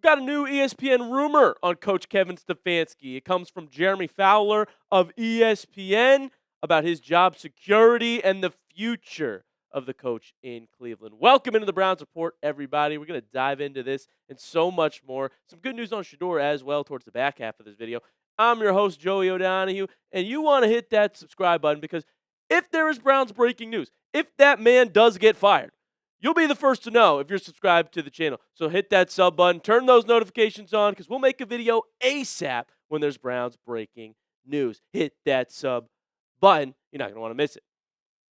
got a new ESPN rumor on Coach Kevin Stefanski. It comes from Jeremy Fowler of ESPN about his job security and the future of the coach in Cleveland. Welcome into the Browns Report, everybody. We're going to dive into this and so much more. Some good news on Shedeur as well towards the back half of this video. I'm your host, Joey O'Donohue, and you want to hit that subscribe button because if there is Browns breaking news, if that man does get fired, you'll be the first to know if you're subscribed to the channel. So hit that sub button, turn those notifications on because we'll make a video ASAP when there's Browns breaking news. Hit that sub button. You're not going to want to miss it.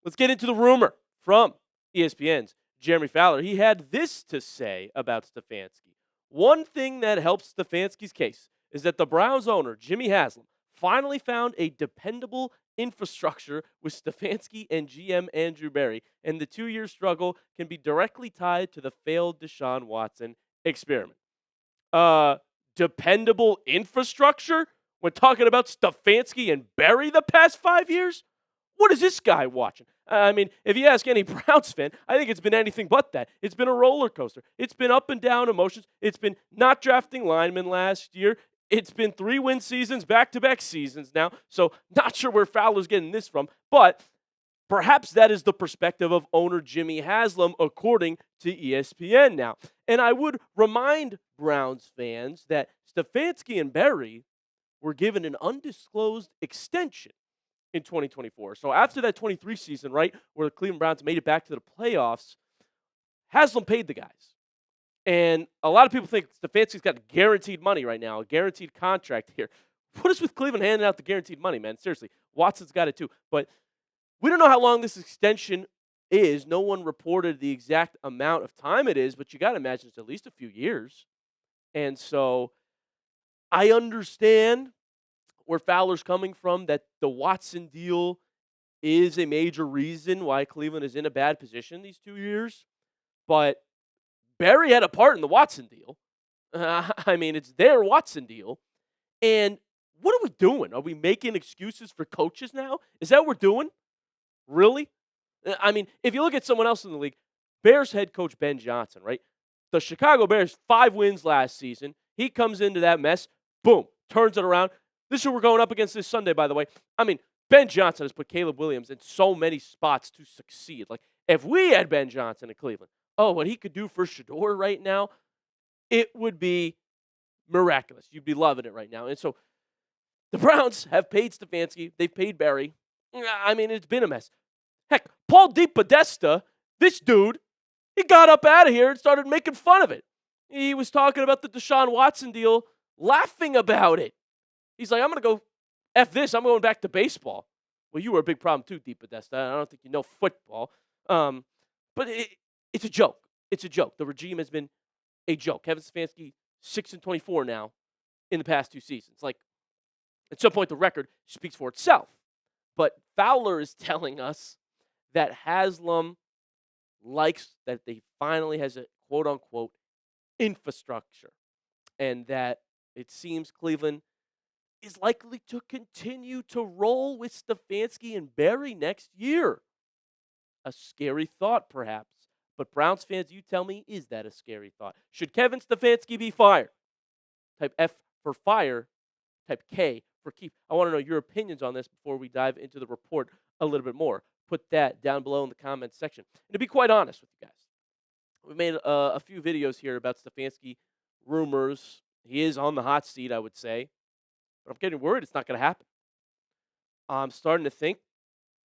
Let's get into the rumor from ESPN's Jeremy Fowler. He had this to say about Stefanski. One thing that helps Stefanski's case is that the Browns owner, Jimmy Haslam, finally found a dependable infrastructure with Stefanski and GM Andrew Berry, and the 2-year struggle can be directly tied to the failed Deshaun Watson experiment. Dependable infrastructure? When talking about Stefanski and Berry the past 5 years? What is this guy watching? I mean, if you ask any Browns fan, I think it's been anything but that. It's been a roller coaster. It's been up and down emotions. It's been not drafting linemen last year. It's been 3-win seasons, back-to-back seasons now. So not sure where Fowler's getting this from. But perhaps that is the perspective of owner Jimmy Haslam, according to ESPN now. And I would remind Browns fans that Stefanski and Berry were given an undisclosed extension in 2024. So after that 23 season, right, where the Cleveland Browns made it back to the playoffs, Haslam paid the guys. And a lot of people think Stefanski's got guaranteed money right now, a guaranteed contract here. What is with Cleveland handing out the guaranteed money, man? Seriously, Watson's got it too. But we don't know how long this extension is. No one reported the exact amount of time it is, but you got to imagine it's at least a few years. And so I understand where Fowler's coming from, that the Watson deal is a major reason why Cleveland is in a bad position these 2 years. But Berry had a part in the Watson deal. I mean, it's their Watson deal. And what are we doing? Are we making excuses for coaches now? Is that what we're doing? Really? I mean, if you look at someone else in the league, Bears head coach Ben Johnson, right? The Chicago Bears, 5 wins last season. He comes into that mess, boom, turns it around. This is who we're going up against this Sunday, by the way. I mean, Ben Johnson has put Caleb Williams in so many spots to succeed. Like, if we had Ben Johnson in Cleveland, what he could do for Shedeur right now, it would be miraculous. You'd be loving it right now. And so the Browns have paid Stefanski. They've paid Berry. I mean, it's been a mess. Heck, Paul DePodesta, this dude, he got up out of here and started making fun of it. He was talking about the Deshaun Watson deal, laughing about it. He's like, I'm going to go F this. I'm going back to baseball. Well, you were a big problem too, DePodesta. I don't think you know football. But it's a joke. It's a joke. The regime has been a joke. Kevin Stefanski, 6-24 now in the past 2 seasons. Like, at some point, the record speaks for itself. But Fowler is telling us that Haslam likes that they finally has a quote-unquote infrastructure. And that it seems Cleveland is likely to continue to roll with Stefanski and Berry next year. A scary thought, perhaps. But Browns fans, you tell me, is that a scary thought? Should Kevin Stefanski be fired? Type F for fire. Type K for keep. I want to know your opinions on this before we dive into the report a little bit more. Put that down below in the comments section. And to be quite honest with you guys, we made a few videos here about Stefanski rumors. He is on the hot seat, I would say. But I'm getting worried it's not going to happen. I'm starting to think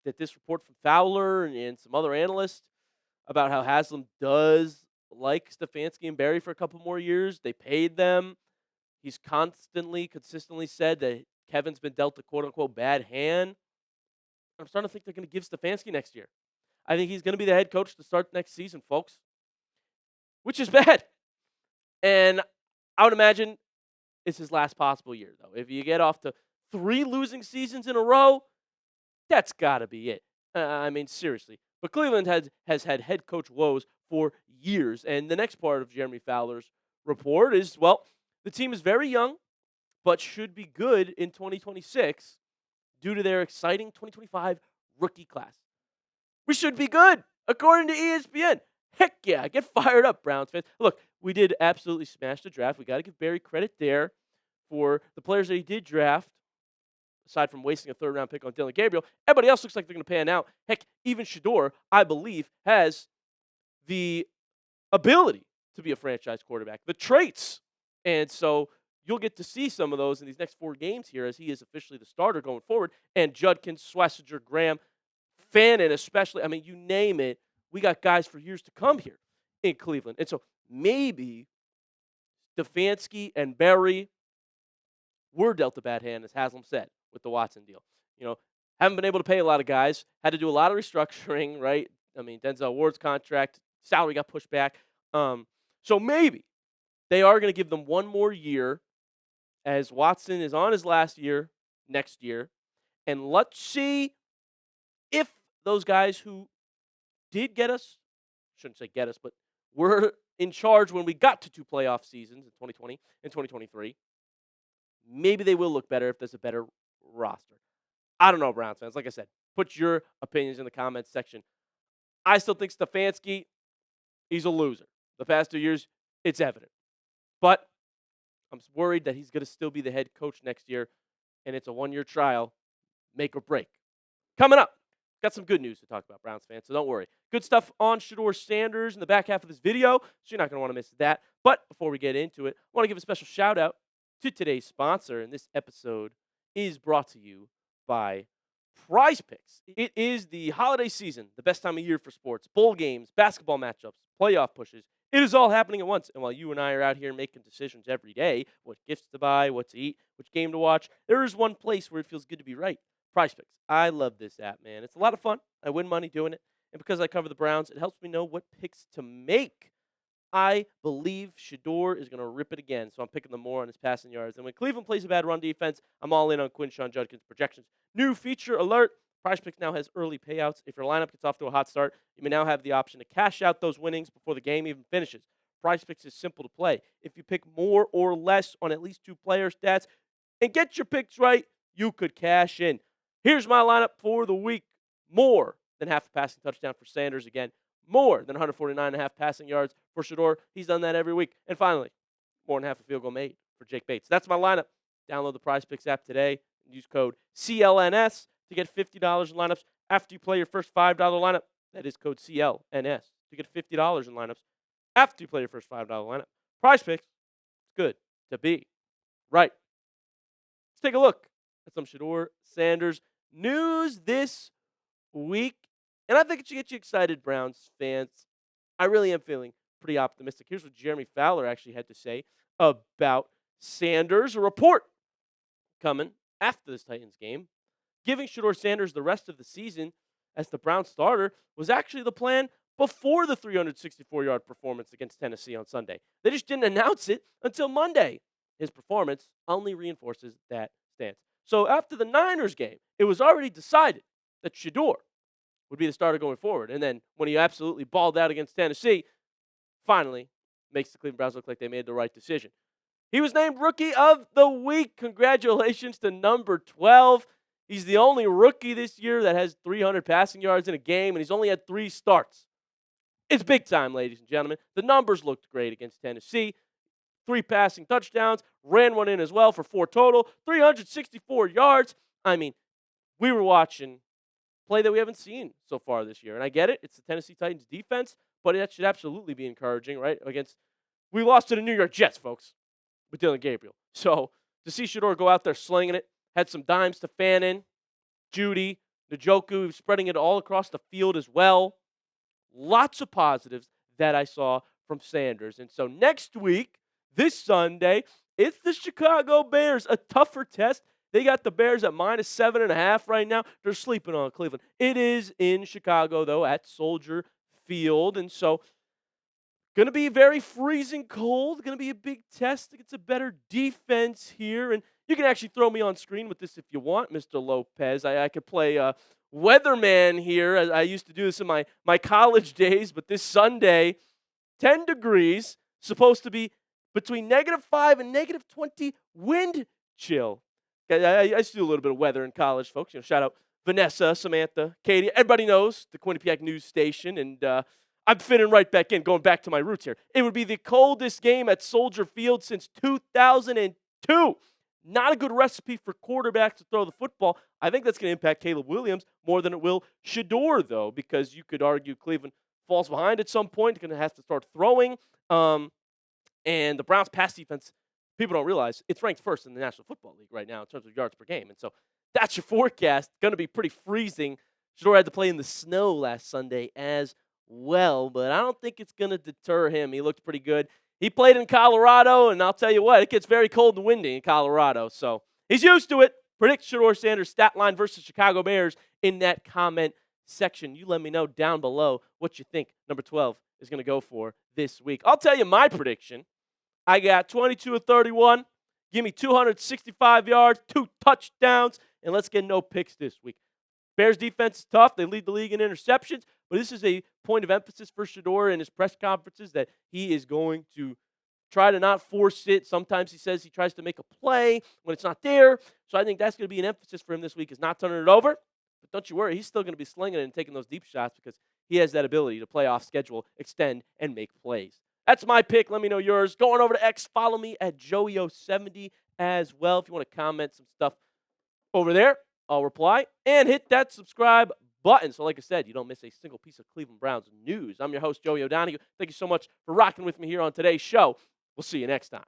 that this report from Fowler and some other analysts about how Haslam does like Stefanski and Berry for a couple more years. They paid them. He's consistently said that Kevin's been dealt a quote-unquote bad hand. I'm starting to think they're going to give Stefanski next year. I think he's going to be the head coach to start next season, folks, which is bad. And I would imagine it's his last possible year, though. If you get off to 3 losing seasons in a row, that's got to be it. I mean, seriously. But Cleveland has had head coach woes for years. And the next part of Jeremy Fowler's report is, well, the team is very young, but should be good in 2026 due to their exciting 2025 rookie class. We should be good, according to ESPN. Heck yeah, get fired up, Browns fans. Look, we did absolutely smash the draft. We got to give Barry credit there for the players that he did draft, aside from wasting a third-round pick on Dillon Gabriel. Everybody else looks like they're going to pan out. Heck, even Shedeur, I believe, has the ability to be a franchise quarterback, the traits. And so you'll get to see some of those in these next 4 games here as he is officially the starter going forward. And Judkins, Schwesinger, Graham, Fannin especially, I mean, you name it, we got guys for years to come here in Cleveland. And so maybe Stefanski and Berry were dealt a bad hand, as Haslam said, with the Watson deal. Haven't been able to pay a lot of guys, had to do a lot of restructuring, right? I mean, Denzel Ward's contract, salary got pushed back. So maybe they are going to give them one more year as Watson is on his last year next year. And let's see if those guys who did get us, shouldn't say get us, but were in charge when we got to 2 playoff seasons in 2020 and 2023, maybe they will look better if there's a better roster. I don't know, Browns fans. Like I said, put your opinions in the comments section. I still think Stefanski, he's a loser. The past 2 years, it's evident. But I'm worried that he's going to still be the head coach next year, and it's a 1-year trial, make or break. Coming up, got some good news to talk about, Browns fans, so don't worry. Good stuff on Shedeur Sanders in the back half of this video, so you're not going to want to miss that. But before we get into it, I want to give a special shout-out to today's sponsor, and this episode is brought to you by Prize Picks. It is the holiday season, the best time of year for sports. Bowl games, basketball matchups, playoff pushes. It is all happening at once. And while you and I are out here making decisions every day, what gifts to buy, what to eat, which game to watch, there is one place where it feels good to be right. Prize Picks. I love this app, man. It's a lot of fun. I win money doing it. And because I cover the Browns, it helps me know what picks to make. I believe Shedeur is going to rip it again, so I'm picking them more on his passing yards. And when Cleveland plays a bad run defense, I'm all in on Quinshon Judkins' projections. New feature alert. Prize Picks now has early payouts. If your lineup gets off to a hot start, you may now have the option to cash out those winnings before the game even finishes. Prize Picks is simple to play. If you pick more or less on at least 2 player stats and get your picks right, you could cash in. Here's my lineup for the week. More than half a passing touchdown for Sanders again. More than 149.5 passing yards for Shedeur. He's done that every week. And finally, more than half a field goal made for Jake Bates. That's my lineup. Download the Prize Picks app today and use code CLNS to get $50 in lineups after you play your first $5 lineup. That is code CLNS to get $50 in lineups after you play your first $5 lineup. Prize Picks, it's good to be right. Let's take a look at some Shedeur Sanders news this week. And I think it should get you excited, Browns fans. I really am feeling pretty optimistic. Here's what Jeremy Fowler actually had to say about Sanders. A report coming after this Titans game. Giving Shedeur Sanders the rest of the season as the Browns starter was actually the plan before the 364-yard performance against Tennessee on Sunday. They just didn't announce it until Monday. His performance only reinforces that stance. So after the Niners game, it was already decided that Shedeur would be the starter going forward. And then when he absolutely balled out against Tennessee, finally makes the Cleveland Browns look like they made the right decision. He was named Rookie of the Week. Congratulations to number 12. He's the only rookie this year that has 300 passing yards in a game, and he's only had 3 starts. It's big time, ladies and gentlemen. The numbers looked great against Tennessee. 3 passing touchdowns, ran one in as well for 4 total, 364 yards. I mean, we were watching play that we haven't seen so far this year. And I get it. It's the Tennessee Titans defense, but that should absolutely be encouraging, right? We lost to the New York Jets, folks, with Dillon Gabriel. So to see Shedeur go out there slinging it, had some dimes to Fannin, Judy, Njoku, spreading it all across the field as well. Lots of positives that I saw from Sanders. And so next week, this Sunday, it's the Chicago Bears, a tougher test. They got the Bears at -7.5 right now. They're sleeping on Cleveland. It is in Chicago, though, at Soldier Field. And so, going to be very freezing cold. Going to be a big test against a better defense here. And you can actually throw me on screen with this if you want, Mr. Lopez. I could play weatherman here. I used to do this in my college days. But this Sunday, 10 degrees, supposed to be between -5 and -20 wind chill. I used to do a little bit of weather in college, folks. Shout out Vanessa, Samantha, Katie. Everybody knows the Quinnipiac News Station. And I'm fitting right back in, going back to my roots here. It would be the coldest game at Soldier Field since 2002. Not a good recipe for quarterbacks to throw the football. I think that's going to impact Caleb Williams more than it will Shedeur, though, because you could argue Cleveland falls behind at some point, going to have to start throwing. And the Browns' pass defense, people don't realize, it's ranked first in the National Football League right now in terms of yards per game. And so that's your forecast. Going to be pretty freezing. Shedeur had to play in the snow last Sunday as well, but I don't think it's going to deter him. He looked pretty good. He played in Colorado, and I'll tell you what, it gets very cold and windy in Colorado, so he's used to it. Predict Shedeur Sanders' stat line versus Chicago Bears in that comment section. You let me know down below what you think number 12 is going to go for this week. I'll tell you my prediction. I got 22 of 31. Give me 265 yards, 2 touchdowns, and let's get no picks this week. Bears defense is tough. They lead the league in interceptions, but this is a point of emphasis for Shedeur in his press conferences that he is going to try to not force it. Sometimes he says he tries to make a play when it's not there. So I think that's going to be an emphasis for him this week, is not turning it over. But don't you worry, he's still going to be slinging it and taking those deep shots because he has that ability to play off schedule, extend, and make plays. That's my pick. Let me know yours. Going over to X, follow me at Joey070 as well. If you want to comment some stuff over there, I'll reply. And hit that subscribe button. So like I said, you don't miss a single piece of Cleveland Browns news. I'm your host, Joey O'Donoghue. Thank you so much for rocking with me here on today's show. We'll see you next time.